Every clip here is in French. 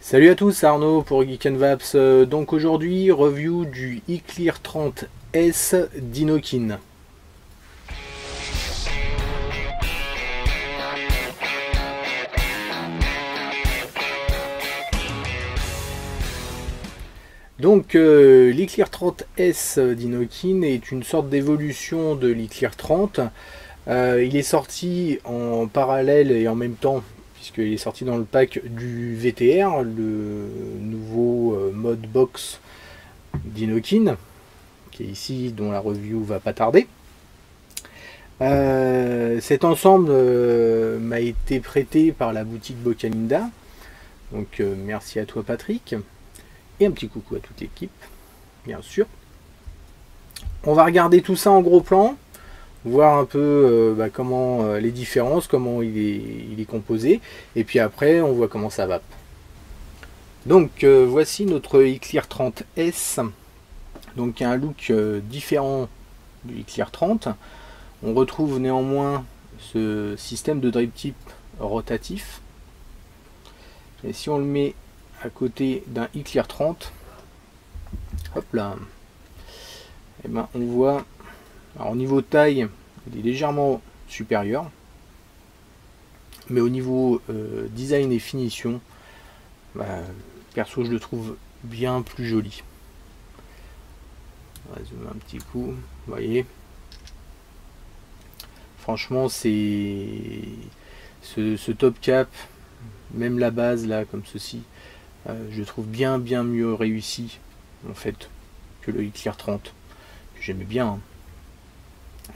Salut à tous, Arnaud pour Geek and Vaps. Donc aujourd'hui, review du iClear 30S d'Inokin. Donc l'iClear 30S d'Inokin est une sorte d'évolution de l'iClear 30. Il est sorti en parallèle et en même temps, puisqu'il est sorti dans le pack du VTR, le nouveau mode box d'Inokin, qui est ici, dont la review va pas tarder. Cet ensemble m'a été prêté par la boutique Bocalinda, donc merci à toi Patrick, et un petit coucou à toute l'équipe, bien sûr. On va regarder tout ça en gros plan, voir un peu comment les différences, comment il est composé, et puis après on voit comment ça va. Donc voici notre iClear 30S, donc un look différent du iClear 30. On retrouve néanmoins ce système de drip tip rotatif, et si on le met à côté d'un iClear 30, hop là, et ben on voit, alors au niveau taille il est légèrement supérieur, mais au niveau design et finition, perso je le trouve bien plus joli. On va zoomer un petit coup, vous voyez, franchement c'est ce top cap, même la base là comme ceci, je trouve bien mieux réussi en fait que le iClear 30 que j'aimais bien, hein.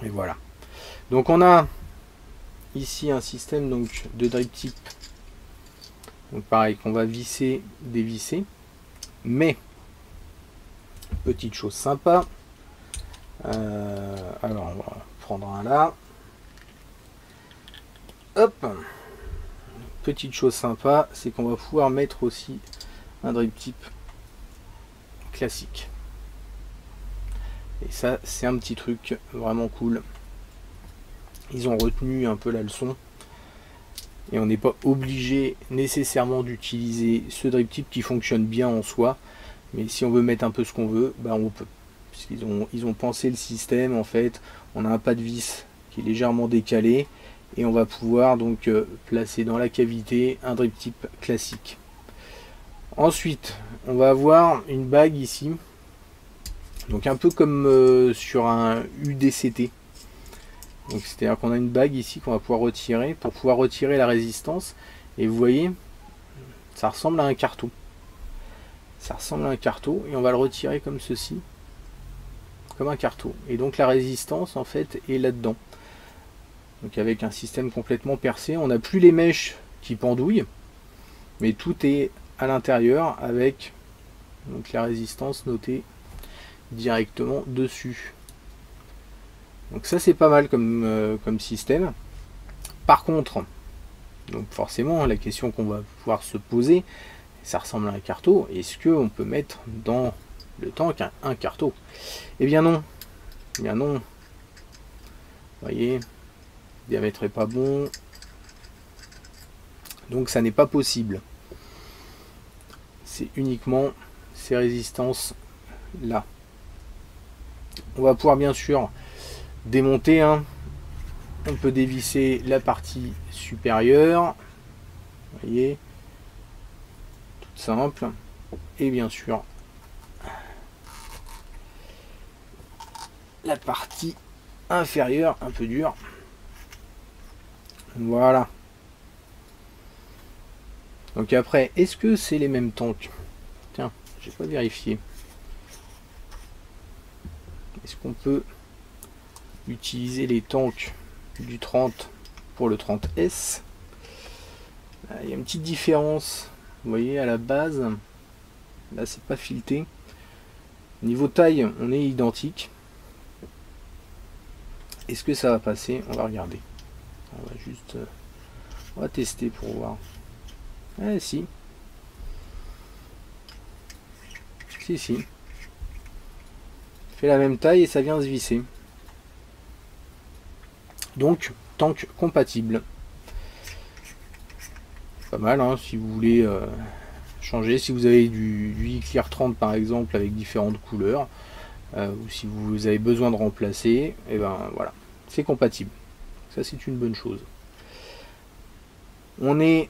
Et voilà, donc on a ici un système donc de drip tip, donc pareil qu'on va visser, dévisser, mais petite chose sympa, alors on va prendre un là, hop, petite chose sympa, c'est qu'on va pouvoir mettre aussi un drip tip classique, et ça c'est un petit truc vraiment cool. Ils ont retenu un peu la leçon et on n'est pas obligé nécessairement d'utiliser ce drip tip qui fonctionne bien en soi, mais si on veut mettre un peu ce qu'on veut, on peut, puisqu'ils ont pensé le système. En fait on a un pas de vis qui est légèrement décalé et on va pouvoir donc placer dans la cavité un drip tip classique. Ensuite on va avoir une bague ici, donc un peu comme sur un UDCT. Donc c'est-à-dire qu'on a une bague ici qu'on va pouvoir retirer pour pouvoir retirer la résistance, et vous voyez ça ressemble à un carton. Ça ressemble à un carton et on va le retirer comme ceci, comme un carton, et donc la résistance en fait est là-dedans. Donc avec un système complètement percé, on n'a plus les mèches qui pendouillent, mais tout est à l'intérieur avec donc la résistance notée directement dessus. Donc ça c'est pas mal comme système. Par contre, donc forcément la question qu'on va pouvoir se poser, ça ressemble à un carton, est-ce qu'on peut mettre dans le tank un carton? Eh bien non, eh bien non. Vous voyez, le diamètre est pas bon, donc ça n'est pas possible. C'est uniquement ces résistances là. On va pouvoir bien sûr démonter, hein. On peut dévisser la partie supérieure, vous voyez, toute simple, et bien sûr la partie inférieure un peu dure. Voilà. Donc après, est-ce que c'est les mêmes tanks? Tiens, j'ai pas vérifié. Est-ce qu'on peut utiliser les tanks du 30 pour le 30S? Il y a une petite différence, vous voyez, à la base là c'est pas fileté. Niveau taille on est identique. Est-ce que ça va passer? On va regarder, on va tester pour voir. Si fait la même taille et ça vient se visser, donc tank compatible. Pas mal, hein, si vous voulez changer. Si vous avez du E-Clear 30 par exemple avec différentes couleurs, ou si vous avez besoin de remplacer, et ben voilà, c'est compatible. Ça c'est une bonne chose. On est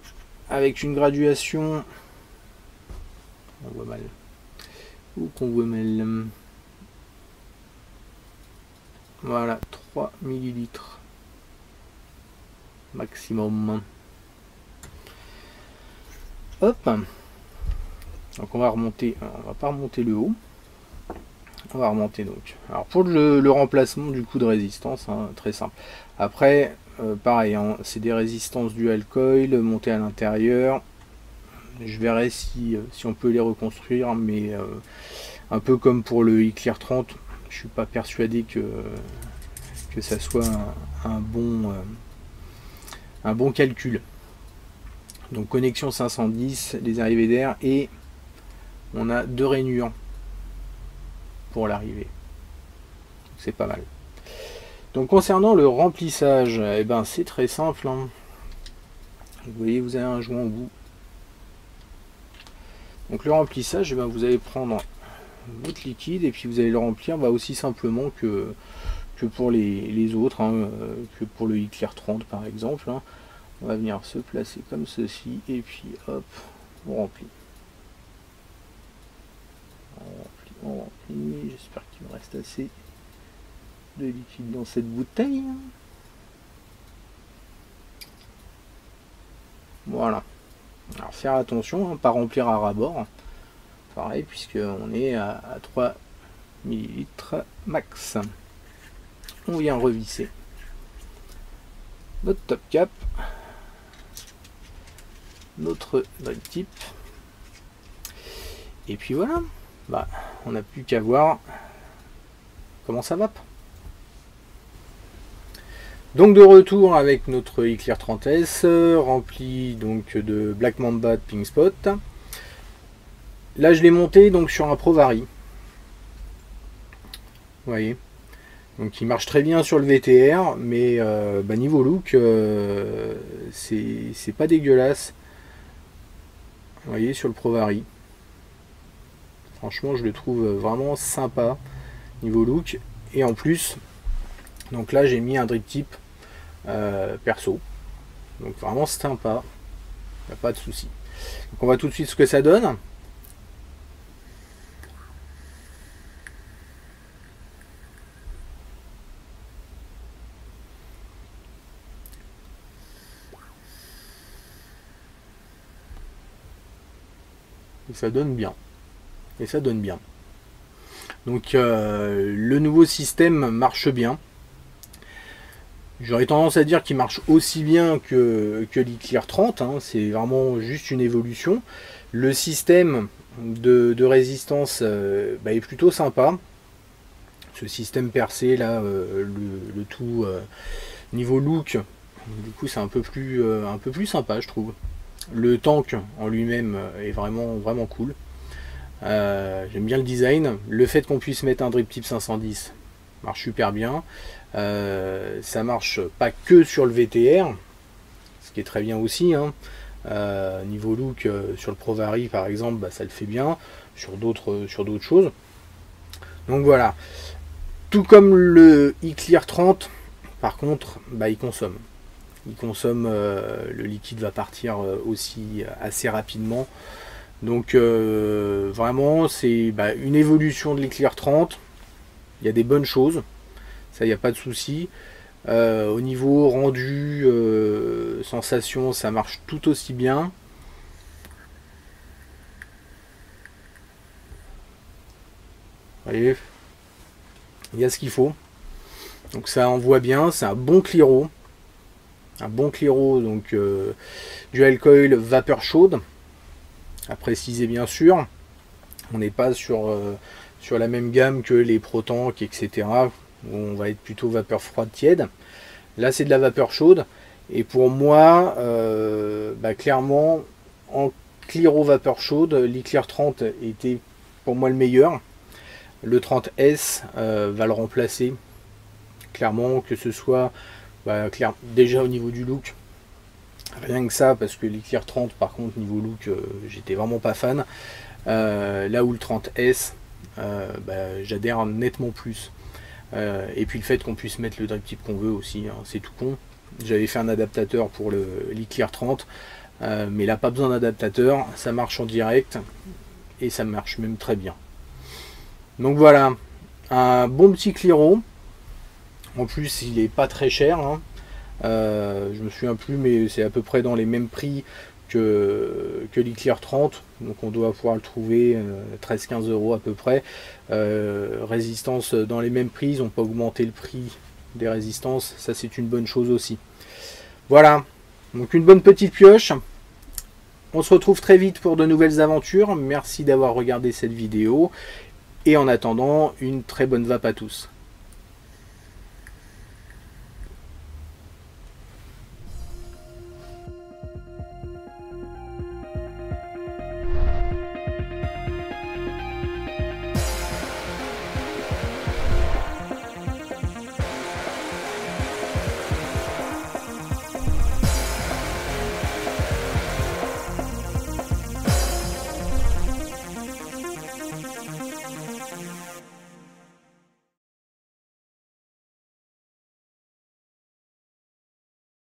avec une graduation, on voit mal, ou qu'on voit mal, voilà, 3 millilitres maximum. Hop, donc on va remonter, on va pas remonter le haut, on va remonter donc. Alors pour le remplacement du coup de résistance, hein, très simple. Après, pareil, hein, c'est des résistances dual coil montées à l'intérieur. Je verrai si on peut les reconstruire, mais un peu comme pour le E-Clear 30, je suis pas persuadé que ça soit un bon calcul. Donc connexion 510, les arrivées d'air, et on a 2 rainures pour l'arrivée. C'est pas mal. Donc concernant le remplissage, eh ben, c'est très simple, hein. Vous voyez, vous avez un joint au bout. Donc le remplissage, eh ben, vous allez prendre votre liquide et puis vous allez le remplir aussi simplement que pour les autres, hein, que pour le E-Clear 30 par exemple, hein. On va venir se placer comme ceci et puis hop, on remplit. On remplit. J'espère qu'il me reste assez de liquide dans cette bouteille. Voilà. Alors faire attention, hein, pas remplir à ras-bord. Pareil, puisqu'on est à 3 ml max. On vient revisser notre top cap, notre drip tip, et puis voilà, bah, on n'a plus qu'à voir comment ça va. Donc de retour avec notre E-Clear 30S rempli donc de Black Mamba de Pink Spot. Là je l'ai monté donc sur un Pro-Vari. Vous voyez, donc il marche très bien sur le VTR, mais niveau look c'est pas dégueulasse. Vous voyez, sur le Pro-Vari, franchement je le trouve vraiment sympa niveau look. Et en plus, donc là j'ai mis un drip tip perso, donc vraiment sympa, il n'y a pas de souci. Donc on va tout de suite ce que ça donne. Et ça donne bien. Et ça donne bien. Donc le nouveau système marche bien. J'aurais tendance à dire qu'il marche aussi bien que l'E-Clear 30. Hein. C'est vraiment juste une évolution. Le système de résistance est plutôt sympa. Ce système percé là, le tout niveau look, du coup c'est un peu plus sympa, je trouve. Le tank en lui-même est vraiment cool. J'aime bien le design. Le fait qu'on puisse mettre un drip tip 510 marche super bien. Ça marche pas que sur le VTR, ce qui est très bien aussi, hein. Niveau look, sur le Pro-Vari par exemple, ça le fait bien. Sur d'autres choses. Donc voilà. Tout comme le E-Clear 30, par contre, il consomme. Le liquide va partir aussi assez rapidement. Donc vraiment c'est une évolution de l'E-Clear 30. Il y a des bonnes choses, ça il n'y a pas de souci. Au niveau rendu, sensation, ça marche tout aussi bien. Vous voyez, il y a ce qu'il faut. Donc ça envoie bien, c'est un bon Cliro. Donc dual coil vapeur chaude, à préciser bien sûr. On n'est pas sur la même gamme que les Pro-Tank, etc. Où on va être plutôt vapeur froide tiède. Là c'est de la vapeur chaude. Et pour moi, clairement, en Cliro vapeur chaude, l'E-Clear 30 était pour moi le meilleur. Le 30S va le remplacer. Clairement, que ce soit déjà au niveau du look, Rien que ça, parce que l'Eclair 30 par contre niveau look j'étais vraiment pas fan. Là où le 30S j'adhère nettement plus. Et puis le fait qu'on puisse mettre le drip tip qu'on veut aussi, hein, c'est tout con. J'avais fait un adaptateur pour l'Eclair 30, mais là pas besoin d'adaptateur, ça marche en direct et ça marche même très bien. Donc voilà, un bon petit Clairo. En plus il est pas très cher, hein. Je me souviens plus, mais c'est à peu près dans les mêmes prix que l'Eclair 30, donc on doit pouvoir le trouver 13-15 € à peu près. Résistance dans les mêmes prix, ils n'ont pas augmenté le prix des résistances, ça c'est une bonne chose aussi. Voilà, donc une bonne petite pioche. On se retrouve très vite pour de nouvelles aventures. Merci d'avoir regardé cette vidéo et en attendant, une très bonne vape à tous.